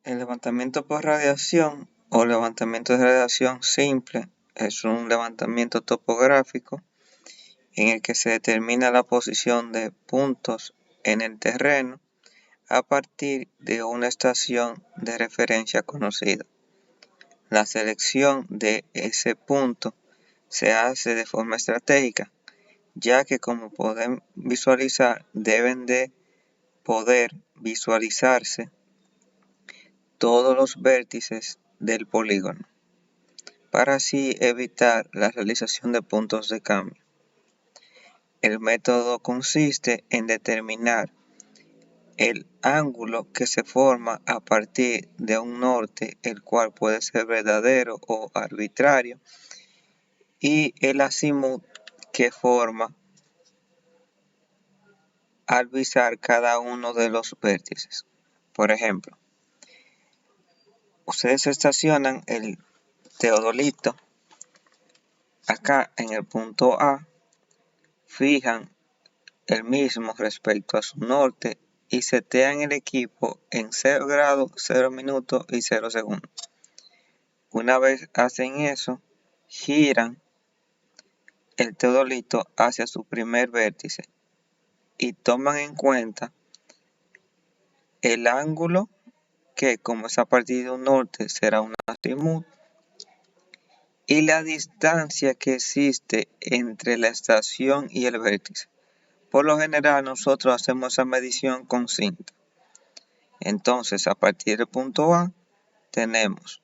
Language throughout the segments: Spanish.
El levantamiento por radiación o levantamiento de radiación simple es un levantamiento topográfico en el que se determina la posición de puntos en el terreno a partir de una estación de referencia conocida. La selección de ese punto se hace de forma estratégica, ya que como pueden visualizar, deben de poder visualizarse todos los vértices del polígono, para así evitar la realización de puntos de cambio. El método consiste en determinar el ángulo que se forma a partir de un norte, el cual puede ser verdadero o arbitrario, y el azimut que forma al visar cada uno de los vértices. Por ejemplo, ustedes estacionan el teodolito acá en el punto A, fijan el mismo respecto a su norte y setean el equipo en 0 grados, 0 minutos y 0 segundos. Una vez hacen eso, giran el teodolito hacia su primer vértice y toman en cuenta el ángulo que, como es a partir de un norte, será un azimut, y la distancia que existe entre la estación y el vértice. Por lo general nosotros hacemos esa medición con cinta. Entonces, a partir del punto A tenemos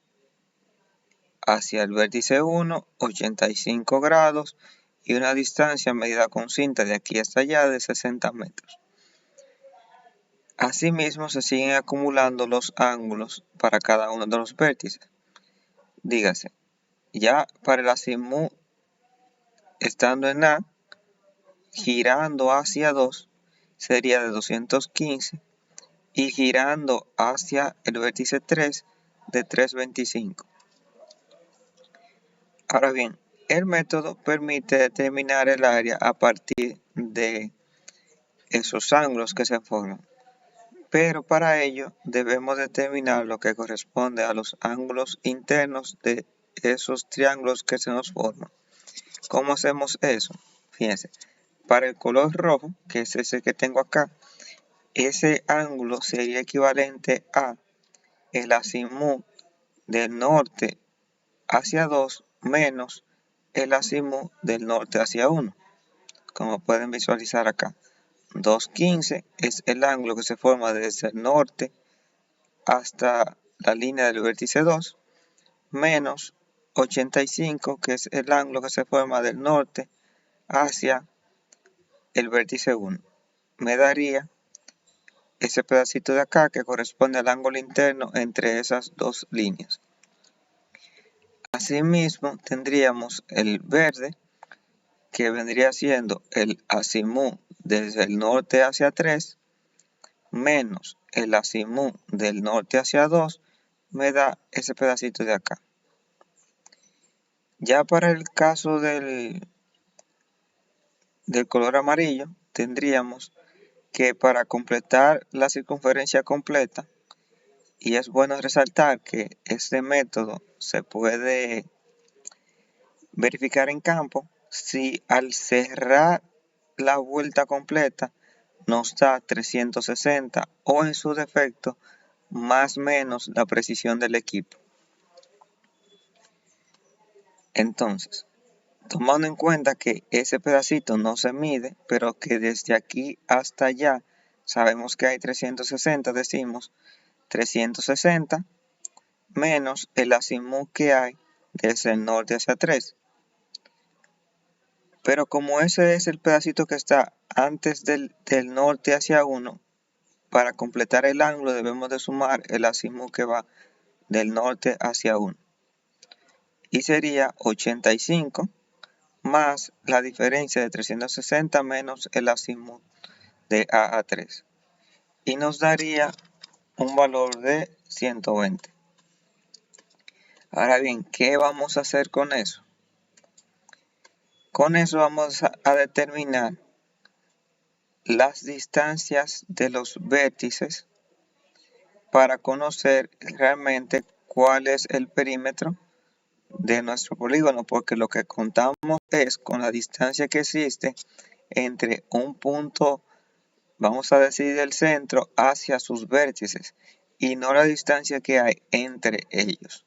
hacia el vértice 1 85 grados y una distancia medida con cinta de aquí hasta allá de 60 metros. Asimismo, se siguen acumulando los ángulos para cada uno de los vértices. Dígase, ya para el azimut estando en A, girando hacia 2 sería de 215 y girando hacia el vértice 3 de 325. Ahora bien, el método permite determinar el área a partir de esos ángulos que se forman, pero para ello debemos determinar lo que corresponde a los ángulos internos de esos triángulos que se nos forman. ¿Cómo hacemos eso? Fíjense, para el color rojo, que es ese que tengo acá, ese ángulo sería equivalente a el azimut del norte hacia 2 menos el azimut del norte hacia 1. Como pueden visualizar acá, 215 es el ángulo que se forma desde el norte hasta la línea del vértice 2, menos 85, que es el ángulo que se forma del norte hacia el vértice 1. Me daría ese pedacito de acá que corresponde al ángulo interno entre esas dos líneas. Asimismo, tendríamos el verde, que vendría siendo el azimut desde el norte hacia 3, menos el azimut del norte hacia 2, me da ese pedacito de acá. Ya para el caso del color amarillo, tendríamos que para completar la circunferencia completa, y es bueno resaltar que este método se puede verificar en campo, si al cerrar la vuelta completa nos da 360 o en su defecto más o menos la precisión del equipo. Entonces, tomando en cuenta que ese pedacito no se mide, pero que desde aquí hasta allá sabemos que hay 360, decimos 360 menos el azimut que hay desde el norte hacia 3. Pero como ese es el pedacito que está antes del norte hacia 1, para completar el ángulo debemos de sumar el azimut que va del norte hacia 1. Y sería 85 más la diferencia de 360 menos el azimut de A a 3. Y nos daría un valor de 120. Ahora bien, ¿qué vamos a hacer con eso? Con eso vamos a determinar las distancias de los vértices para conocer realmente cuál es el perímetro de nuestro polígono, porque lo que contamos es con la distancia que existe entre un punto, vamos a decir, del centro hacia sus vértices, y no la distancia que hay entre ellos.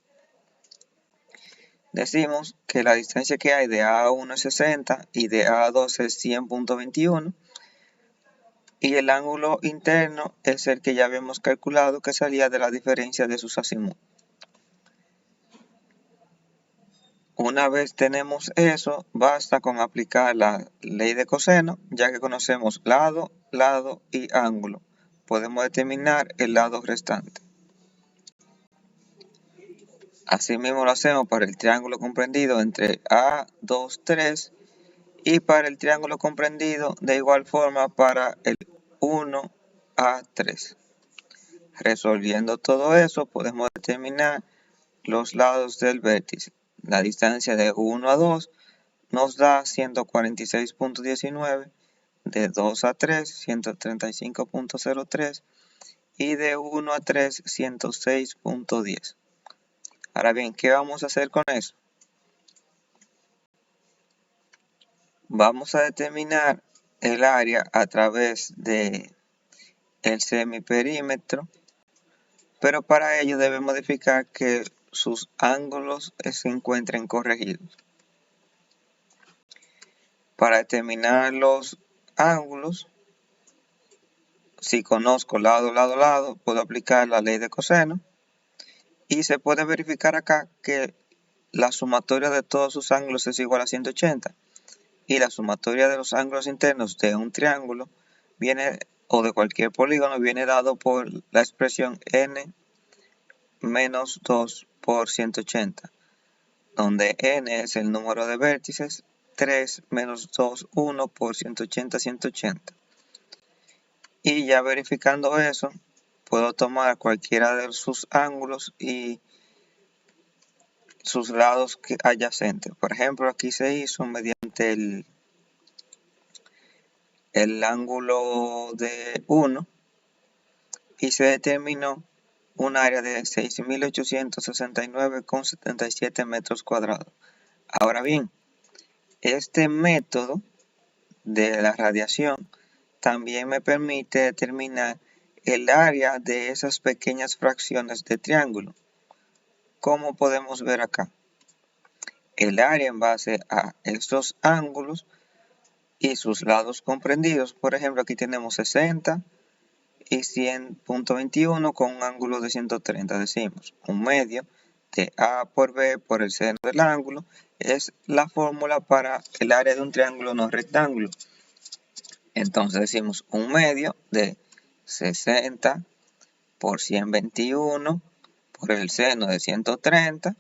Decimos que la distancia que hay de A a 1 es 60 y de A a 2 es 100.21, y el ángulo interno es el que ya habíamos calculado, que salía de la diferencia de sus azimut. Una vez tenemos eso, basta con aplicar la ley de coseno, ya que conocemos lado, lado y ángulo. Podemos determinar el lado restante. Asimismo lo hacemos para el triángulo comprendido entre A, 2, 3 y para el triángulo comprendido de igual forma para el 1 a 3. Resolviendo todo eso, podemos determinar los lados del vértice. La distancia de 1 a 2 nos da 146.19, de 2 a 3, 135.03 y de 1 a 3, 106.10. Ahora bien, ¿qué vamos a hacer con eso? Vamos a determinar el área a través de el semiperímetro, pero para ello debemos verificar que sus ángulos se encuentren corregidos. Para determinar los ángulos, si conozco lado, lado, lado, puedo aplicar la ley de coseno y se puede verificar acá que la sumatoria de todos sus ángulos es igual a 180 y la sumatoria de los ángulos internos de un triángulo viene, o de cualquier polígono, viene dado por la expresión n menos 2 por 180, donde n es el número de vértices, 3 menos 2, 1 por 180, 180. Y ya verificando eso, puedo tomar cualquiera de sus ángulos y sus lados adyacentes. Por ejemplo, aquí se hizo mediante el ángulo de 1 y se determinó un área de 6.869,77 metros cuadrados. Ahora bien, este método de la radiación también me permite determinar el área de esas pequeñas fracciones de triángulo. Como podemos ver acá, el área en base a estos ángulos y sus lados comprendidos. Por ejemplo, aquí tenemos 60 y 100.21 con un ángulo de 130. Decimos un medio de A por B por el seno del ángulo es la fórmula para el área de un triángulo no rectángulo. Entonces decimos un medio de 60 por 121 por el seno de 130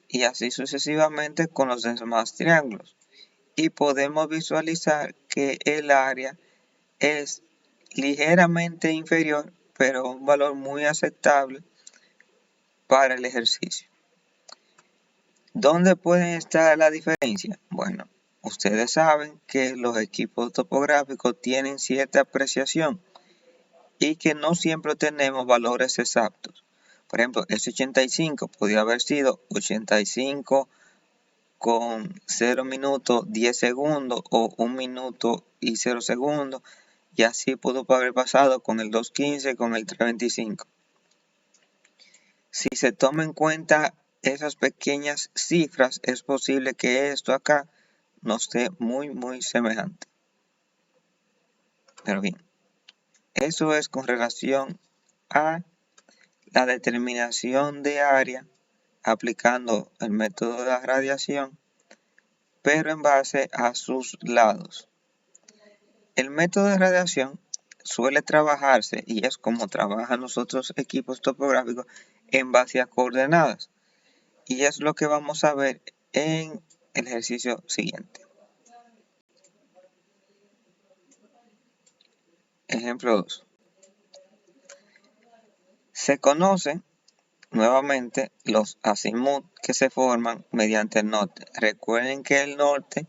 y así sucesivamente con los demás triángulos. Y podemos visualizar que el área es ligeramente inferior, pero un valor muy aceptable para el ejercicio. ¿Dónde puede estar la diferencia? Bueno, ustedes saben que los equipos topográficos tienen cierta apreciación y que no siempre tenemos valores exactos. Por ejemplo, ese 85 podría haber sido 85 con 0 minutos 10 segundos o 1 minuto y 0 segundos, y así pudo haber pasado con el 215, con el 325. Si se toma en cuenta esas pequeñas cifras, es posible que esto acá no esté muy semejante. Pero bien, eso es con relación a la determinación de área aplicando el método de la radiación, pero en base a sus lados. El método de radiación suele trabajarse, y es como trabajan los otros equipos topográficos, en base a coordenadas. Y es lo que vamos a ver en el ejercicio siguiente. Ejemplo 2. Se conocen nuevamente los azimut que se forman mediante el norte. Recuerden que el norte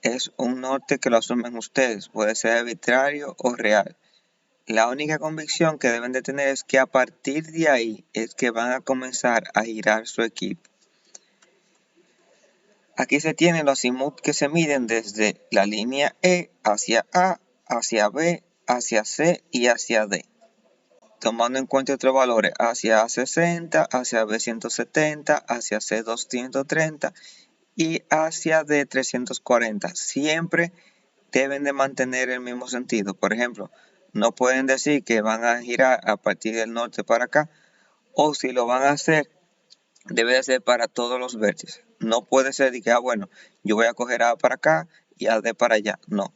es un norte que lo asumen ustedes, puede ser arbitrario o real. La única convicción que deben de tener es que a partir de ahí es que van a comenzar a girar su equipo. Aquí se tienen los azimuth que se miden desde la línea E hacia A, hacia B, hacia C y hacia D, tomando en cuenta otros valores hacia A60, hacia B170, hacia C230 y hacia D340. Siempre deben de mantener el mismo sentido. Por ejemplo, no pueden decir que van a girar a partir del norte para acá, o si lo van a hacer, debe de ser para todos los vértices. No puede ser de que, bueno, yo voy a coger A para acá y A D para allá. No,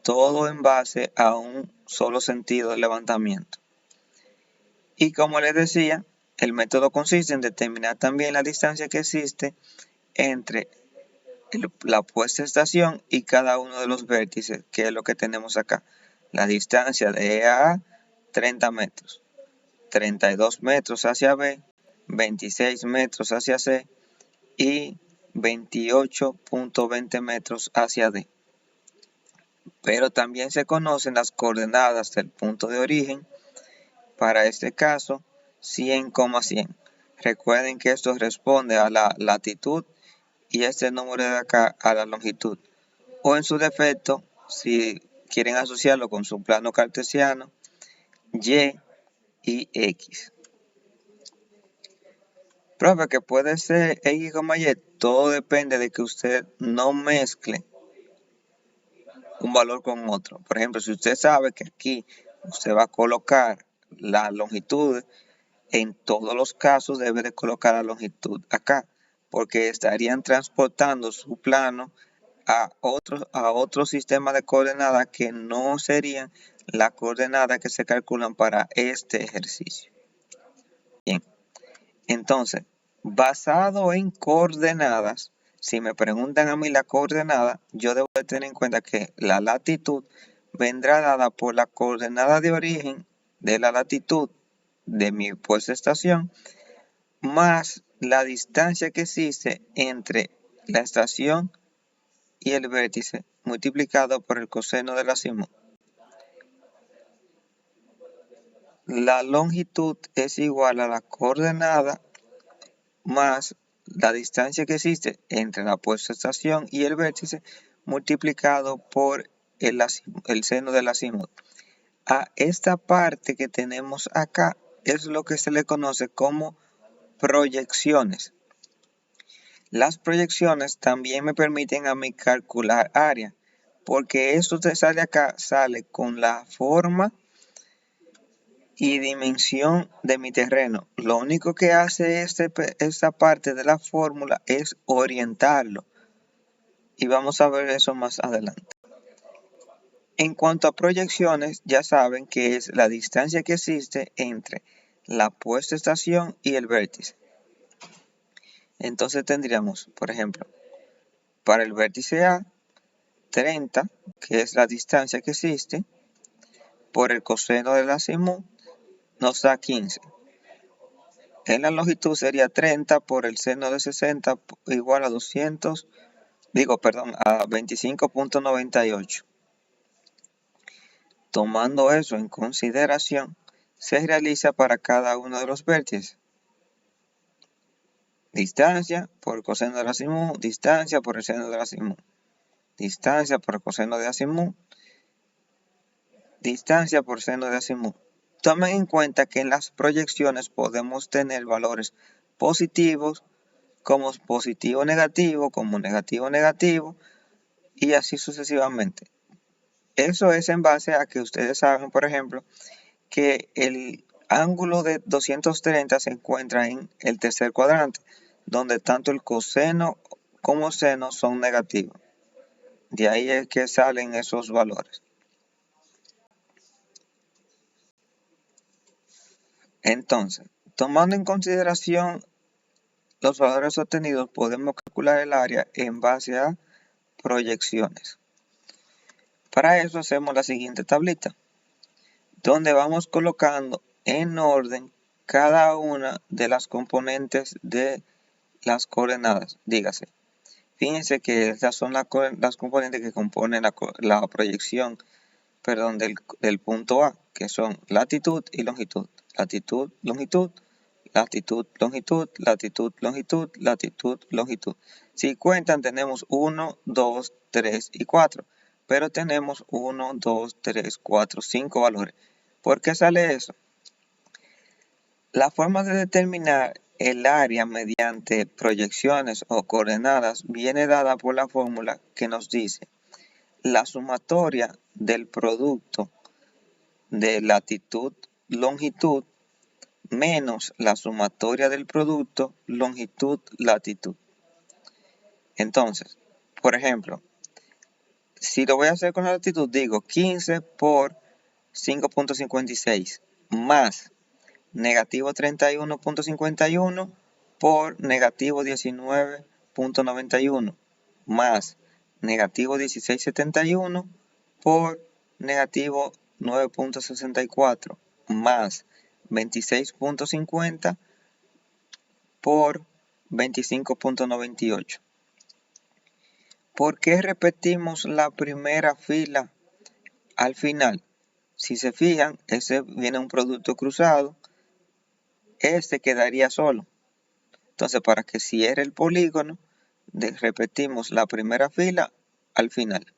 todo en base a un solo sentido de levantamiento. Y como les decía, el método consiste en determinar también la distancia que existe entre la puesta estación y cada uno de los vértices, que es lo que tenemos acá. La distancia de E a A, 30 metros, 32 metros hacia B, 26 metros hacia C y 28.20 metros hacia D. Pero también se conocen las coordenadas del punto de origen, para este caso 100,100. Recuerden que esto responde a la latitud y este número de acá a la longitud, o en su defecto, si quieren asociarlo con su plano cartesiano, Y y X. Profe, que puede ser X, Y, todo depende de que usted no mezcle un valor con otro. Por ejemplo, si usted sabe que aquí usted va a colocar la longitud, en todos los casos debe de colocar la longitud acá, porque estarían transportando su plano a otro sistema de coordenadas que no serían las coordenadas que se calculan para este ejercicio. Bien, entonces, basado en coordenadas, si me preguntan a mí la coordenada, yo debo de tener en cuenta que la latitud vendrá dada por la coordenada de origen de la latitud de mi puesta estación, más la distancia que existe entre la estación y el vértice multiplicado por el coseno del azimuth. La longitud es igual a la coordenada más la distancia que existe entre la puesta estación y el vértice multiplicado por el seno del azimuth. A esta parte que tenemos acá es lo que se le conoce como proyecciones. Las proyecciones también me permiten a mí calcular área, porque esto que sale acá sale con la forma y dimensión de mi terreno. Lo único que hace esta parte de la fórmula es orientarlo, y vamos a ver eso más adelante. En cuanto a proyecciones, ya saben que es la distancia que existe entre la puesta estación y el vértice. Entonces tendríamos, por ejemplo, para el vértice A, 30, que es la distancia que existe, por el coseno del azimuth, nos da 15. En la longitud sería 30 por el seno de 60 igual a 25.98. Tomando eso en consideración, se realiza para cada uno de los vértices. Distancia por el coseno del azimuth, distancia por el seno del azimuth, distancia por el coseno de azimuth, distancia por seno de azimuth. Tomen en cuenta que en las proyecciones podemos tener valores positivos, como positivo negativo, como negativo negativo, y así sucesivamente. Eso es en base a que ustedes saben, por ejemplo, que el ángulo de 230 se encuentra en el tercer cuadrante, donde tanto el coseno como seno son negativos. De ahí es que salen esos valores. Entonces, tomando en consideración los valores obtenidos, podemos calcular el área en base a proyecciones. Para eso hacemos la siguiente tablita, donde vamos colocando en orden cada una de las componentes de las coordenadas. Dígase, fíjense que estas son las componentes que componen la proyección perdón, del punto A, que son latitud y longitud. Latitud, longitud, latitud, longitud, latitud, longitud, latitud, longitud. Si cuentan, tenemos 1, 2, 3 y 4, pero tenemos 1, 2, 3, 4, 5 valores. ¿Por qué sale eso? La forma de determinar el área mediante proyecciones o coordenadas viene dada por la fórmula que nos dice la sumatoria del producto de latitud, longitud, menos la sumatoria del producto longitud, latitud. Entonces, por ejemplo, si lo voy a hacer con la latitud, digo 15 por 5.56 más negativo 31.51 por negativo 19.91 más negativo 16.71 por negativo 9.64 más 26.50 por 25.98. ¿Por qué repetimos la primera fila al final? Si se fijan, ese viene un producto cruzado, este quedaría solo. Entonces, para que cierre el polígono, repetimos la primera fila al final.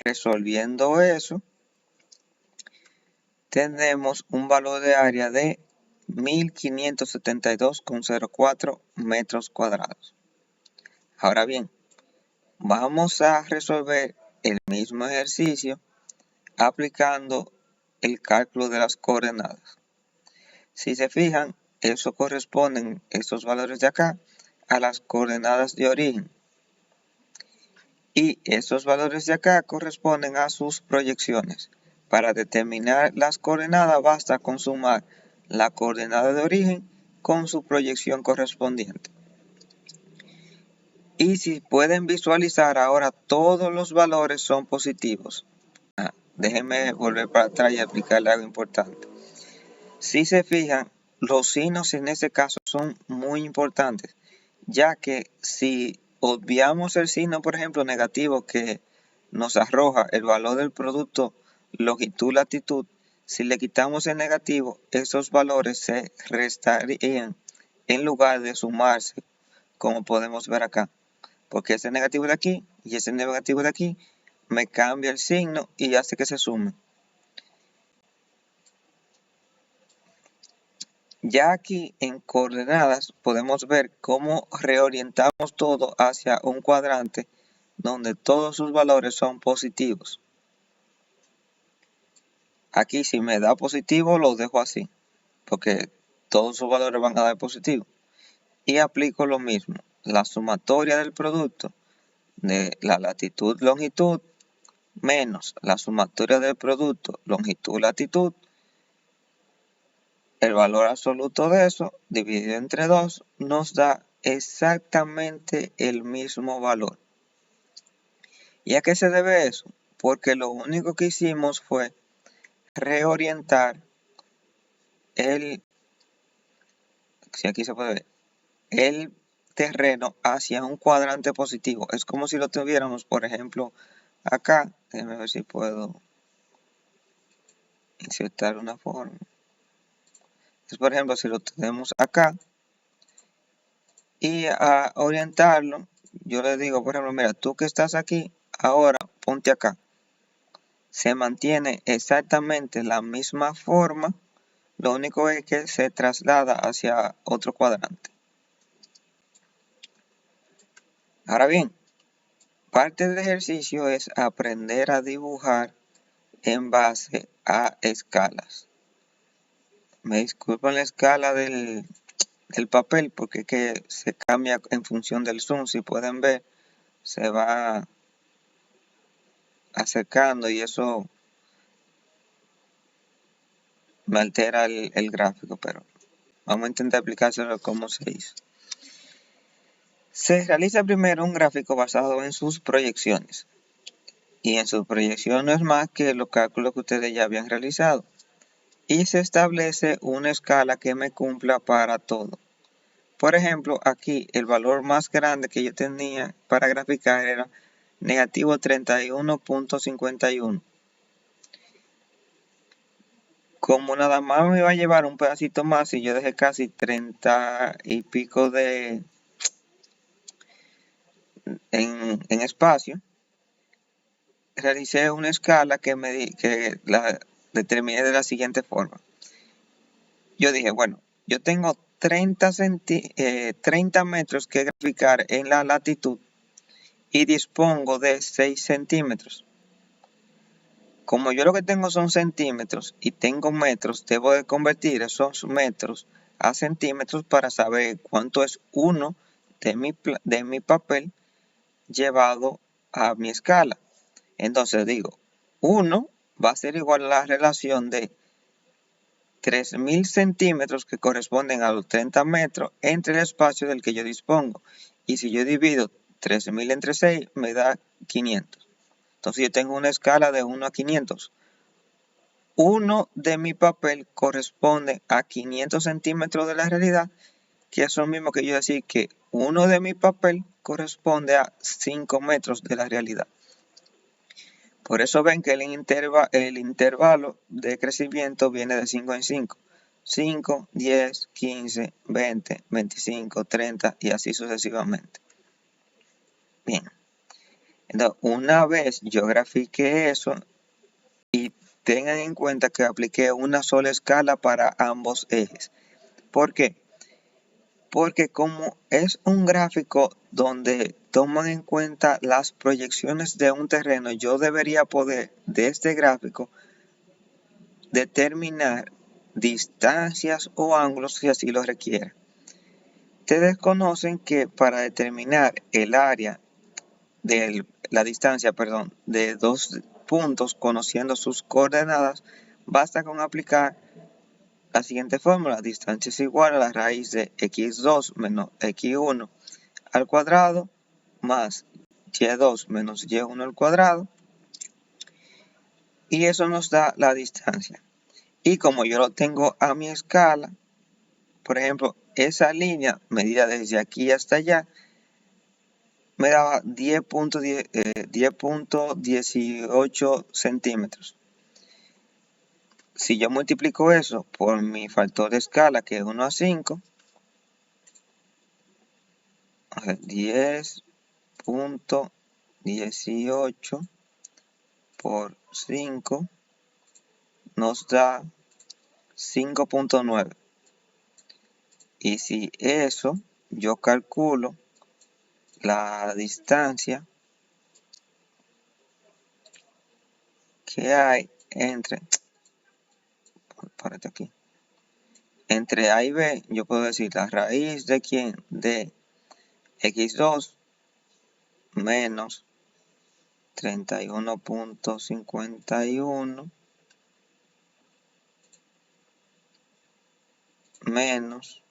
Resolviendo eso, tenemos un valor de área de 1572,04 metros cuadrados. Ahora bien, vamos a resolver el mismo ejercicio aplicando el cálculo de las coordenadas. Si se fijan, eso corresponden, estos valores de acá, a las coordenadas de origen. Y estos valores de acá corresponden a sus proyecciones. Para determinar las coordenadas basta con sumar la coordenada de origen con su proyección correspondiente. Y si pueden visualizar ahora, todos los valores son positivos. Déjenme volver para atrás y aplicarle algo importante. Si se fijan, los signos en este caso son muy importantes, ya que si obviamos el signo, por ejemplo, negativo que nos arroja el valor del producto longitud-latitud, si le quitamos el negativo, esos valores se restarían en lugar de sumarse, como podemos ver acá. Porque ese negativo de aquí y ese negativo de aquí me cambia el signo y hace que se sumen. Ya aquí en coordenadas podemos ver cómo reorientamos todo hacia un cuadrante donde todos sus valores son positivos. Aquí si me da positivo lo dejo así, porque todos sus valores van a dar positivo. Y aplico lo mismo, la sumatoria del producto de la latitud, longitud, menos la sumatoria del producto longitud, latitud. El valor absoluto de eso, dividido entre 2, nos da exactamente el mismo valor. ¿Y a qué se debe eso? Porque lo único que hicimos fue reorientar si aquí se puede ver, el terreno hacia un cuadrante positivo. Es como si lo tuviéramos, por ejemplo, acá. Déjenme ver si puedo insertar una forma. Es por ejemplo, si lo tenemos acá y a orientarlo, yo le digo, por ejemplo, mira, tú que estás aquí, ahora ponte acá. Se mantiene exactamente la misma forma, lo único es que se traslada hacia otro cuadrante. Ahora bien, parte del ejercicio es aprender a dibujar en base a escalas. Me disculpan la escala del papel porque es que se cambia en función del zoom. Si pueden ver, se va acercando y eso me altera el gráfico, pero vamos a intentar aplicárselo como se hizo. Se realiza primero un gráfico basado en sus proyecciones. Y en sus proyecciones no es más que los cálculos que ustedes ya habían realizado. Y se establece una escala que me cumpla para todo. Por ejemplo, aquí el valor más grande que yo tenía para graficar era negativo 31.51. como nada más me iba a llevar un pedacito más y yo dejé casi 30 y pico en espacio, realicé una escala que la determiné de la siguiente forma. Yo dije, bueno, yo tengo 30 metros que graficar en la latitud y dispongo de 6 centímetros. Como yo lo que tengo son centímetros y tengo metros, debo de convertir esos metros a centímetros para saber cuánto es uno de mi papel llevado a mi escala. Entonces digo, 1 va a ser igual a la relación de 3000 centímetros que corresponden a los 30 metros entre el espacio del que yo dispongo. Y si yo divido 3000 entre 6 me da 500. Entonces yo tengo una escala de 1 a 500. 1 de mi papel corresponde a 500 centímetros de la realidad, que es lo mismo que yo decir que 1 de mi papel corresponde a 5 metros de la realidad. Por eso ven que el intervalo de crecimiento viene de 5 en 5. 5, 10, 15, 20, 25, 30 y así sucesivamente. Bien. Entonces, una vez yo grafiqué eso y tengan en cuenta que apliqué una sola escala para ambos ejes. ¿Por qué? Porque como es un gráfico donde toman en cuenta las proyecciones de un terreno, yo debería poder de este gráfico determinar distancias o ángulos si así lo requiere. Ustedes conocen que para determinar el área de la distancia, de dos puntos conociendo sus coordenadas, basta con aplicar la siguiente fórmula: distancia es igual a la raíz de x2 menos x1 al cuadrado más y2 menos y1 al cuadrado, y eso nos da la distancia. Y como yo lo tengo a mi escala, por ejemplo, esa línea medida desde aquí hasta allá me daba 10.18 centímetros. Si yo multiplico eso por mi factor de escala, que es 1 a 5, 10.18 por 5 nos da 5.9. Y si eso yo calculo la distancia que hay entre A y B, yo puedo decir la raíz de x2 menos 31.51 menos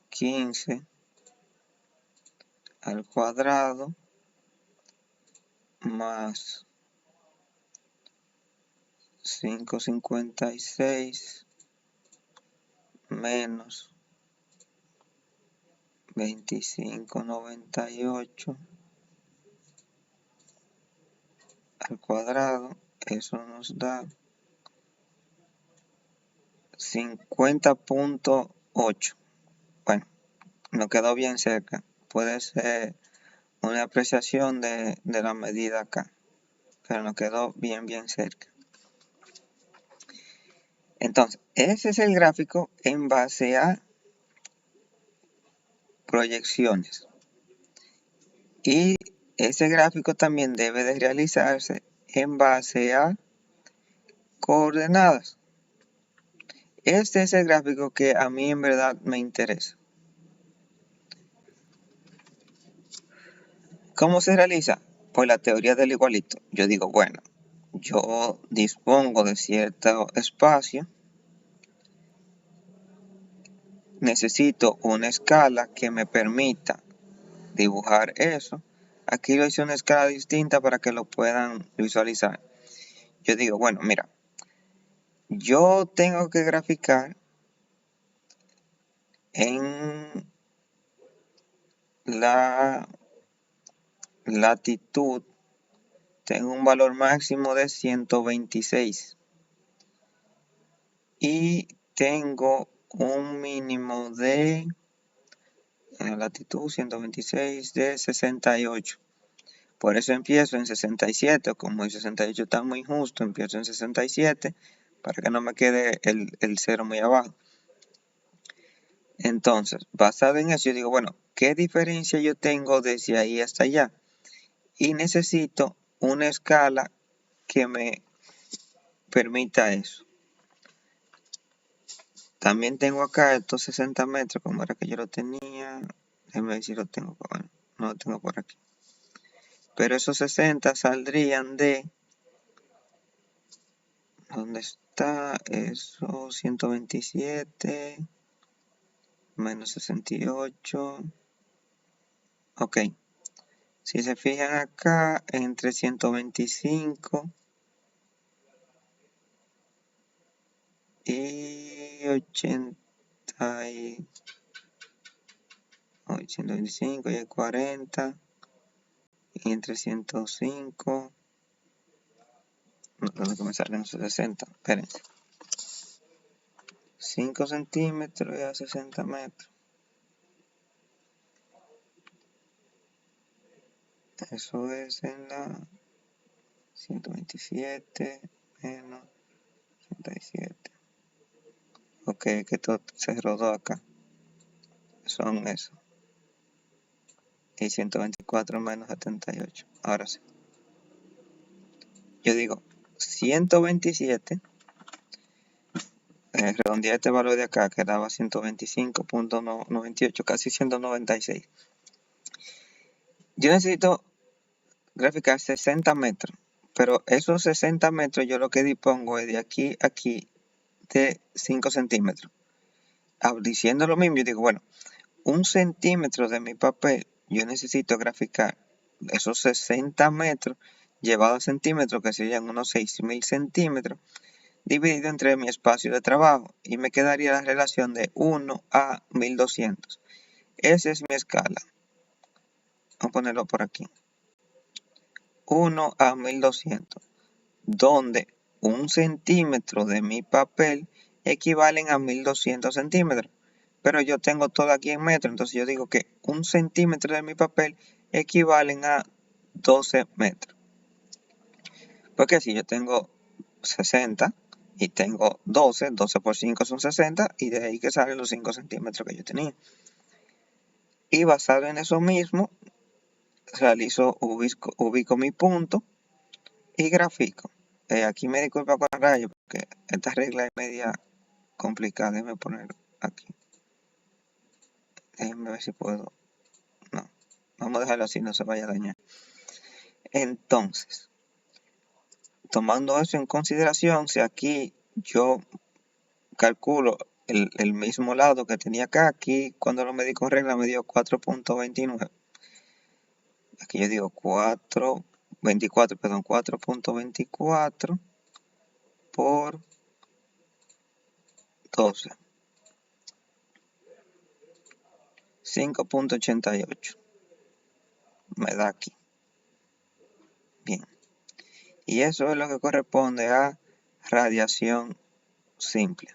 15 al cuadrado más 5.56 menos 25.98 al cuadrado, eso nos da 50.8. Bueno, nos quedó bien cerca. Puede ser una apreciación de la medida acá, pero nos quedó bien cerca. Entonces, ese es el gráfico en base a proyecciones. Y ese gráfico también debe de realizarse en base a coordenadas. Este es el gráfico que a mí en verdad me interesa. ¿Cómo se realiza? Pues la teoría del igualito. Yo digo, bueno, yo dispongo de cierto espacio, necesito una escala que me permita dibujar eso. Aquí lo hice una escala distinta para que lo puedan visualizar. Yo digo, bueno, mira, yo tengo que graficar en la latitud tengo un valor máximo de 126 y tengo un mínimo de, en la latitud 126 de 68. Por eso empiezo en 67, como el 68 está muy justo, empiezo en 67 para que no me quede el 0 muy abajo. Entonces, basado en eso, yo digo, bueno, ¿qué diferencia yo tengo desde ahí hasta allá? Y necesito una escala que me permita eso. También tengo acá estos 60 metros, como era que yo lo tenía. Déjame ver si lo tengo, bueno, no lo tengo por aquí. Pero esos 60 saldrían de, ¿dónde está? Eso, 127 menos 68. Ok. Si se fijan acá, entre 125 y 80 y 125 y el 40 y entre 105, no creo que me salen esos 60, espérense, 5 centímetros y a 60 metros, eso es en la 127 menos 87, ok, que todo se rodó acá, son eso, y 124 menos 78, ahora sí, yo digo 127, redondeé este valor de acá que daba 125.98, casi 196. Yo necesito graficar 60 metros, pero esos 60 metros yo lo que dispongo es de aquí a aquí de 5 centímetros. Diciendo lo mismo, yo digo, bueno, 1 centímetro de mi papel, yo necesito graficar esos 60 metros llevado a centímetros, que serían unos 6.000 centímetros, dividido entre mi espacio de trabajo, y me quedaría la relación de 1 a 1200. Esa es mi escala. Vamos a ponerlo por aquí. 1 a 1200, donde 1 centímetro de mi papel equivalen a 1200 centímetros. Pero yo tengo todo aquí en metros, entonces yo digo que 1 centímetro de mi papel equivalen a 12 metros. Porque si yo tengo 60 y tengo 12 por 5 son 60, y de ahí que salen los 5 centímetros que yo tenía. Y basado en eso mismo, ubico mi punto y grafico. Aquí me disculpa con la raya porque esta regla es media complicada. Déjame poner aquí. Déjenme ver si puedo. No, vamos a dejarlo así, no se vaya a dañar. Entonces, tomando eso en consideración, si aquí yo calculo el mismo lado que tenía acá, aquí cuando lo medí con regla me dio 4.29. Aquí yo digo 4.24 por 12. 5.88 me da aquí. Bien. Y eso es lo que corresponde a radiación simple.